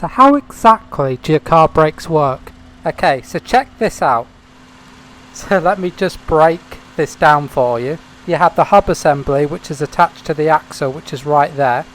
So how exactly do your car brakes work? Okay, so check this out. So let me just break this down for you. You have the hub assembly, which is attached to the axle, which is right there.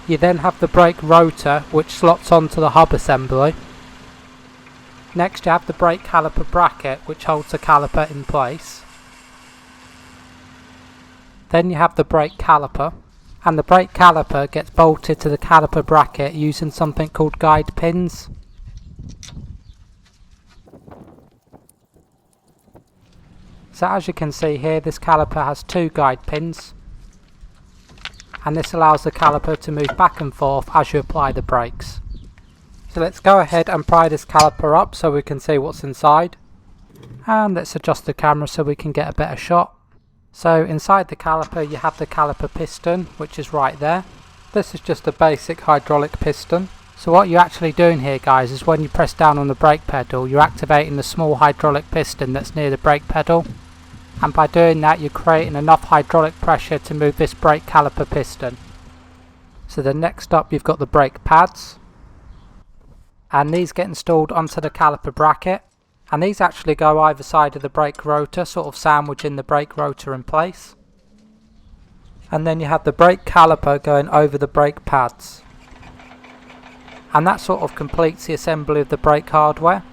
You then have the brake rotor, which slots onto the hub assembly. Next you have the brake caliper bracket, which holds the caliper in place. Then you have the brake caliper, and the brake caliper gets bolted to the caliper bracket using something called guide pins. So as you can see here, this caliper has two guide pins, and this allows the caliper to move back and forth as you apply the brakes. So let's go ahead and pry this caliper up so we can see what's inside, and let's adjust the camera so we can get a better shot. So inside the caliper you have the caliper piston, which is right there. This is just a basic hydraulic piston. So what you're actually doing here, guys, is when you press down on the brake pedal, you're activating the small hydraulic piston that's near the brake pedal, and by doing that you're creating enough hydraulic pressure to move this brake caliper piston. So the next up you've got the brake pads, and these get installed onto the caliper bracket, and these actually go either side of the brake rotor, sort of sandwiching the brake rotor in place. And then you have the brake caliper going over the brake pads, and that sort of completes the assembly of the brake hardware.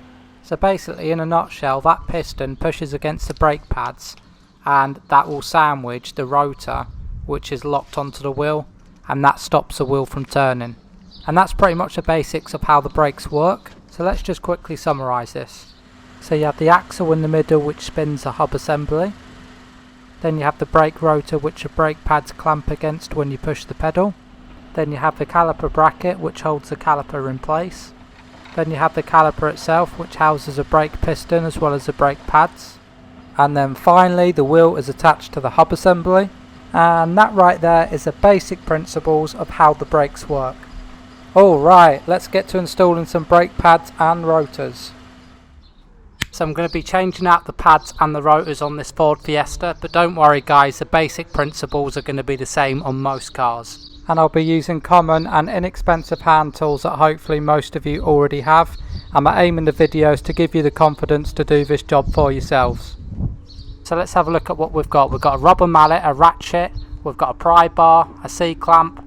So basically, in a nutshell, that piston pushes against the brake pads, and that will sandwich the rotor, which is locked onto the wheel, and that stops the wheel from turning. And that's pretty much the basics of how the brakes work. So let's just quickly summarise this. So you have the axle in the middle, which spins the hub assembly. Then you have the brake rotor, which the brake pads clamp against when you push the pedal. Then you have the caliper bracket, which holds the caliper in place. Then you have the caliper itself, which houses a brake piston as well as the brake pads. And then finally the wheel is attached to the hub assembly. And that right there is the basic principles of how the brakes work. Alright, let's get to installing some brake pads and rotors. So I'm going to be changing out the pads and the rotors on this Ford Fiesta, but don't worry guys, the basic principles are going to be the same on most cars. And I'll be using common and inexpensive hand tools that hopefully most of you already have, and my aim in the video is to give you the confidence to do this job for yourselves. So let's have a look at what we've got. We've got a rubber mallet, a ratchet, we've got a pry bar, a C-clamp,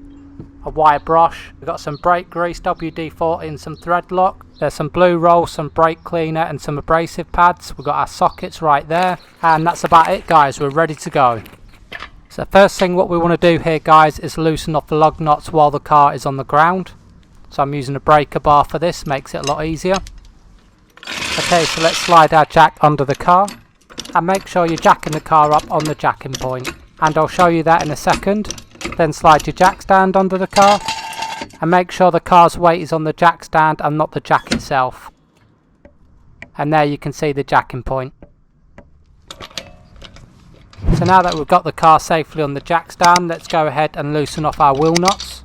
a wire brush, we've got some brake grease, WD-40 and some thread lock, there's some blue roll, some brake cleaner and some abrasive pads, we've got our sockets right there, and that's about it guys, we're ready to go. So first thing what we want to do here guys is loosen off the lug nuts while the car is on the ground. So I'm using a breaker bar for this, makes it a lot easier. Okay, so let's slide our jack under the car, and make sure you're jacking the car up on the jacking point, and I'll show you that in a second. Then slide your jack stand under the car, and make sure the car's weight is on the jack stand and not the jack itself. And there you can see the jacking point. So now that we've got the car safely on the jack stand, let's go ahead and loosen off our wheel nuts.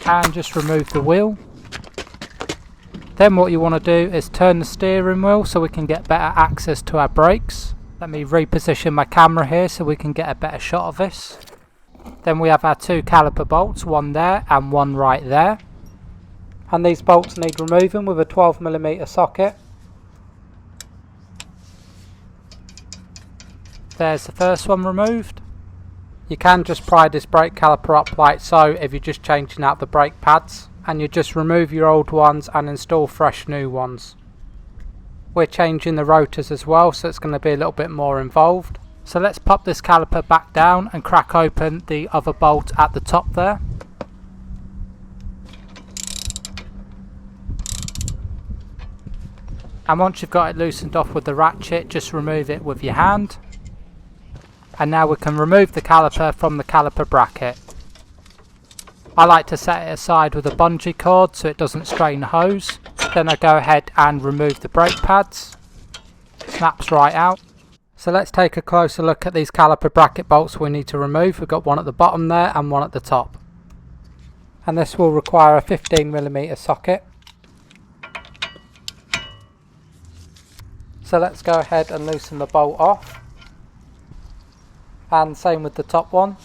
And just remove the wheel. Then what you want to do is turn the steering wheel so we can get better access to our brakes. Let me reposition my camera here so we can get a better shot of this. Then we have our two caliper bolts, one there and one right there. And these bolts need removing with a 12mm socket. There's the first one removed. You can just pry this brake caliper up like so if you're just changing out the brake pads, and you just remove your old ones and install fresh new ones. We're changing the rotors as well, so it's going to be a little bit more involved. So let's pop this caliper back down and crack open the other bolt at the top there. And once you've got it loosened off with the ratchet, just remove it with your hand. And now we can remove the caliper from the caliper bracket. I like to set it aside with a bungee cord so it doesn't strain the hose. Then I go ahead and remove the brake pads. Snaps right out. So let's take a closer look at these caliper bracket bolts we need to remove. We've got one at the bottom there and one at the top. And this will require a 15mm socket. So let's go ahead and loosen the bolt off. And same with the top one.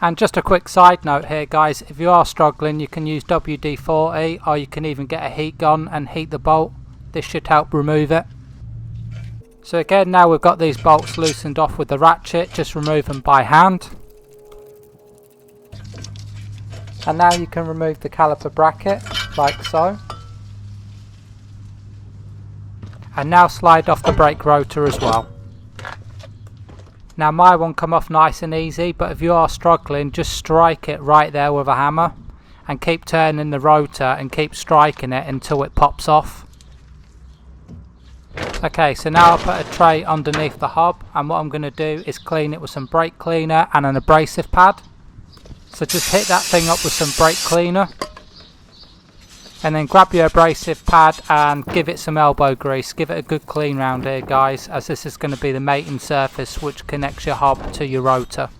And just a quick side note here guys, if you are struggling you can use WD-40 or you can even get a heat gun and heat the bolt. This should help remove it. So again, now we've got these bolts loosened off with the ratchet, just remove them by hand. And now you can remove the caliper bracket like so. And now slide off the brake rotor as well. Now my one come off nice and easy, but if you are struggling just strike it right there with a hammer and keep turning the rotor and keep striking it until it pops off. Okay, so now I'll put a tray underneath the hob, and what I'm going to do is clean it with some brake cleaner and an abrasive pad. So just hit that thing up with some brake cleaner and then grab your abrasive pad and give it some elbow grease. Give it a good clean round here guys, as this is going to be the mating surface which connects your hob to your rotor.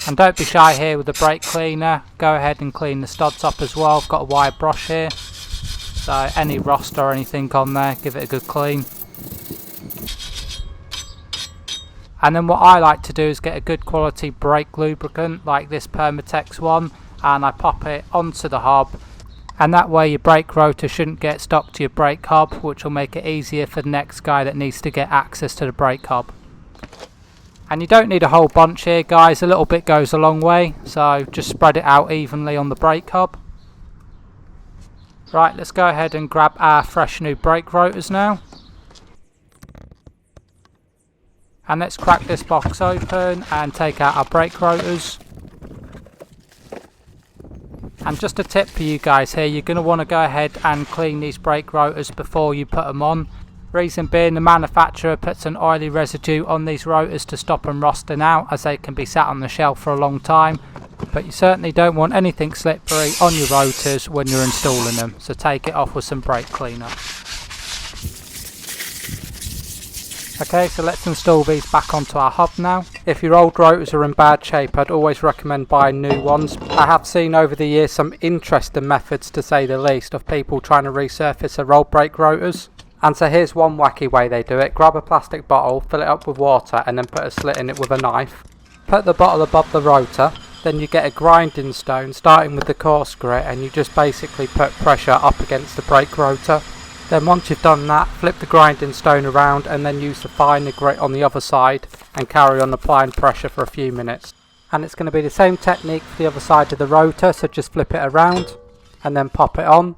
And don't be shy here with the brake cleaner, go ahead and clean the studs up as well. I've got a wire brush here, so any rust or anything on there, give it a good clean. And then what I like to do is get a good quality brake lubricant like this Permatex one, and I pop it onto the hob, and that way your brake rotor shouldn't get stuck to your brake hob, which will make it easier for the next guy that needs to get access to the brake hob. And you don't need a whole bunch here guys, a little bit goes a long way, so just spread it out evenly on the brake hob. Right, let's go ahead and grab our fresh new brake rotors now. And let's crack this box open and take out our brake rotors. And just a tip for you guys here, you're going to want to go ahead and clean these brake rotors before you put them on. Reason being, the manufacturer puts an oily residue on these rotors to stop them rusting out, as they can be sat on the shelf for a long time. But you certainly don't want anything slippery on your rotors when you're installing them, so take it off with some brake cleaner. Okay, so let's install these back onto our hub now. If your old rotors are in bad shape, I'd always recommend buying new ones. I have seen over the years some interesting methods, to say the least, of people trying to resurface their old brake rotors. And so here's one wacky way they do it. Grab a plastic bottle, fill it up with water, and then put a slit in it with a knife. Put the bottle above the rotor, then you get a grinding stone starting with the coarse grit, and you just basically put pressure up against the brake rotor. Then once you've done that, flip the grinding stone around and then use the finer grit on the other side and carry on applying pressure for a few minutes. And it's going to be the same technique for the other side of the rotor, so just flip it around and then pop it on.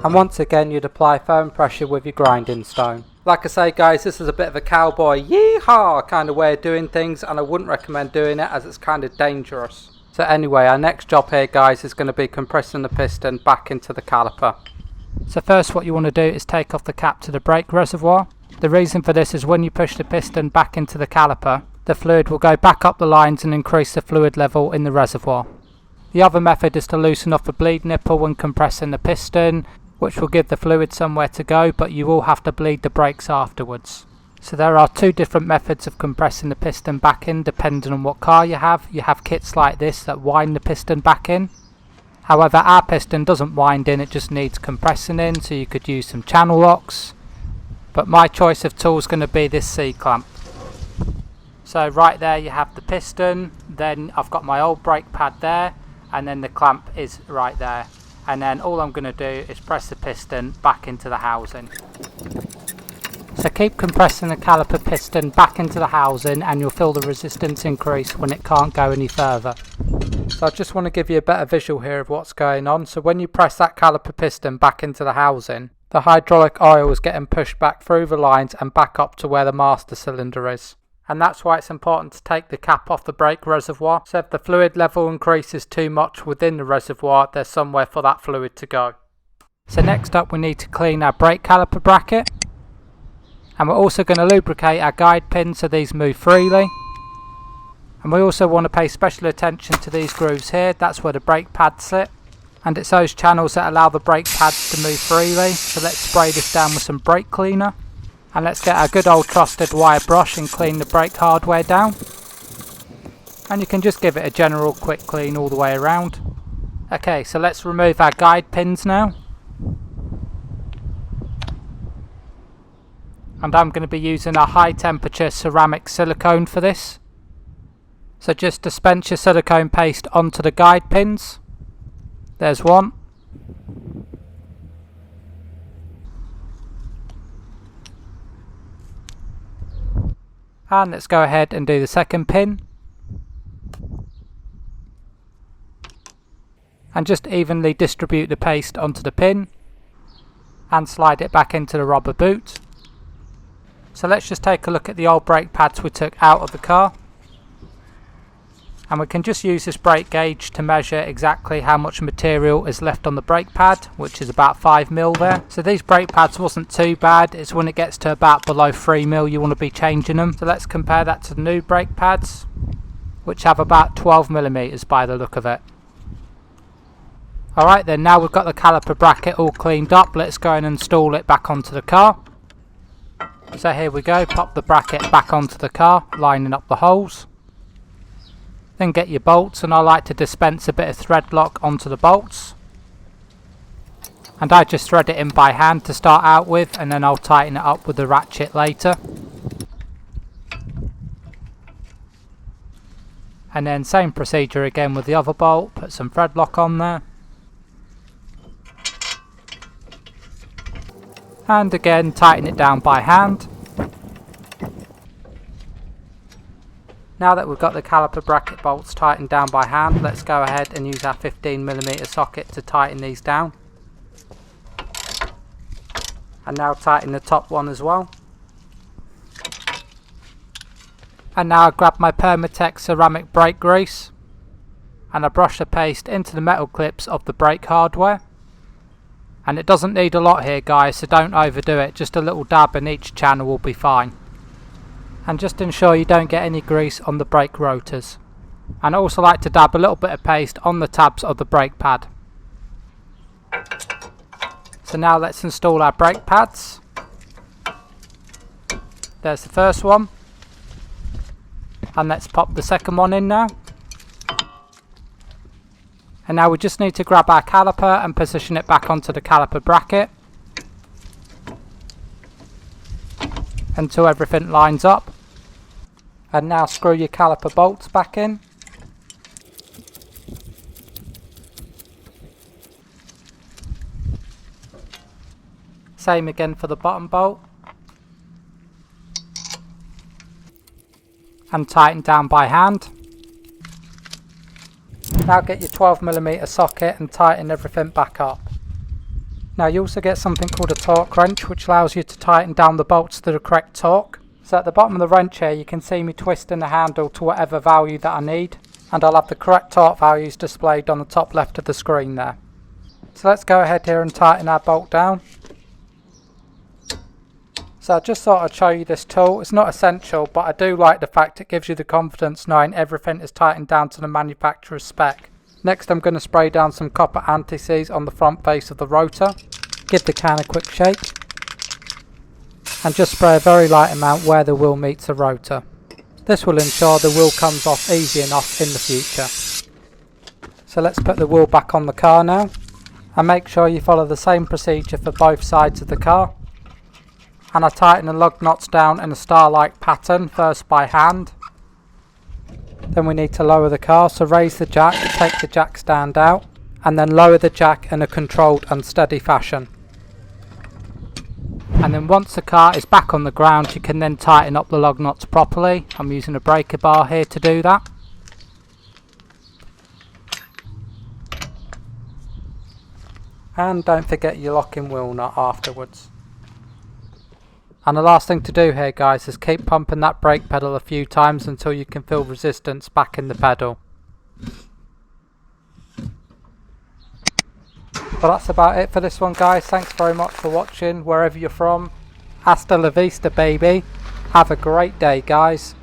And once again you'd apply firm pressure with your grinding stone. Like I say guys, this is a bit of a cowboy yee-haw kind of way of doing things, and I wouldn't recommend doing it as it's kind of dangerous. So anyway, our next job here guys is going to be compressing the piston back into the caliper. So first what you want to do is take off the cap to the brake reservoir. The reason for this is when you push the piston back into the caliper, the fluid will go back up the lines and increase the fluid level in the reservoir. The other method is to loosen off the bleed nipple when compressing the piston, which will give the fluid somewhere to go, but you will have to bleed the brakes afterwards. So there are two different methods of compressing the piston back in depending on what car you have. You have kits like this that wind the piston back in. However, our piston doesn't wind in, it just needs compressing in, so you could use some channel locks. But my choice of tool is going to be this C-clamp. So right there you have the piston, then I've got my old brake pad there, and then the clamp is right there. And then all I'm going to do is press the piston back into the housing. So keep compressing the caliper piston back into the housing and you'll feel the resistance increase when it can't go any further. So I just want to give you a better visual here of what's going on. So when you press that caliper piston back into the housing, the hydraulic oil is getting pushed back through the lines and back up to where the master cylinder is. And that's why it's important to take the cap off the brake reservoir. So if the fluid level increases too much within the reservoir, there's somewhere for that fluid to go. So next up we need to clean our brake caliper bracket. And we're also going to lubricate our guide pins so these move freely. And we also want to pay special attention to these grooves here. That's where the brake pads sit. And it's those channels that allow the brake pads to move freely. So let's spray this down with some brake cleaner. And let's get our good old trusted wire brush and clean the brake hardware down. And you can just give it a general quick clean all the way around. Okay, so let's remove our guide pins now. And I'm going to be using a high temperature ceramic silicone for this. So just dispense your silicone paste onto the guide pins. There's one. And let's go ahead and do the second pin. And just evenly distribute the paste onto the pin and slide it back into the rubber boot. So let's just take a look at the old brake pads we took out of the car. And we can just use this brake gauge to measure exactly how much material is left on the brake pad, which is about 5mm there. So these brake pads wasn't too bad. It's when it gets to about below 3mm you want to be changing them. So let's compare that to the new brake pads, which have about 12mm by the look of it. Alright then, now we've got the caliper bracket all cleaned up, let's go and install it back onto the car. So here we go, pop the bracket back onto the car, lining up the holes. Then get your bolts, and I like to dispense a bit of thread lock onto the bolts. And I just thread it in by hand to start out with, and then I'll tighten it up with the ratchet later. And then same procedure again with the other bolt, put some thread lock on there. And again tighten it down by hand. Now that we've got the caliper bracket bolts tightened down by hand, let's go ahead and use our 15mm socket to tighten these down. And now tighten the top one as well. And now I grab my Permatex ceramic brake grease and I brush the paste into the metal clips of the brake hardware. And it doesn't need a lot here guys, so don't overdo it, just a little dab in each channel will be fine. And just ensure you don't get any grease on the brake rotors. And I also like to dab a little bit of paste on the tabs of the brake pad. So now let's install our brake pads. There's the first one. And let's pop the second one in now. And now we just need to grab our caliper and position it back onto the caliper bracket until everything lines up. And now screw your caliper bolts back in. Same again for the bottom bolt. And tighten down by hand. Now get your 12mm socket and tighten everything back up. Now you also get something called a torque wrench, which allows you to tighten down the bolts to the correct torque. So at the bottom of the wrench here you can see me twisting the handle to whatever value that I need, and I'll have the correct torque values displayed on the top left of the screen there. So let's go ahead here and tighten our bolt down. So I just thought I'd show you this tool. It's not essential, but I do like the fact it gives you the confidence knowing everything is tightened down to the manufacturer's spec. Next I'm going to spray down some copper anti-seize on the front face of the rotor. Give the can a quick shake. And just spray a very light amount where the wheel meets the rotor. This will ensure the wheel comes off easy enough in the future. So let's put the wheel back on the car now. And make sure you follow the same procedure for both sides of the car. And I tighten the lug nuts down in a star-like pattern, first by hand. Then we need to lower the car, so raise the jack, take the jack stand out, and then lower the jack in a controlled and steady fashion. And then once the car is back on the ground, you can then tighten up the lug nuts properly. I'm using a breaker bar here to do that. And don't forget your locking wheel nut afterwards. And the last thing to do here guys is keep pumping that brake pedal a few times until you can feel resistance back in the pedal. Well, that's about it for this one guys. Thanks very much for watching wherever you're from. Hasta la vista baby. Have a great day guys.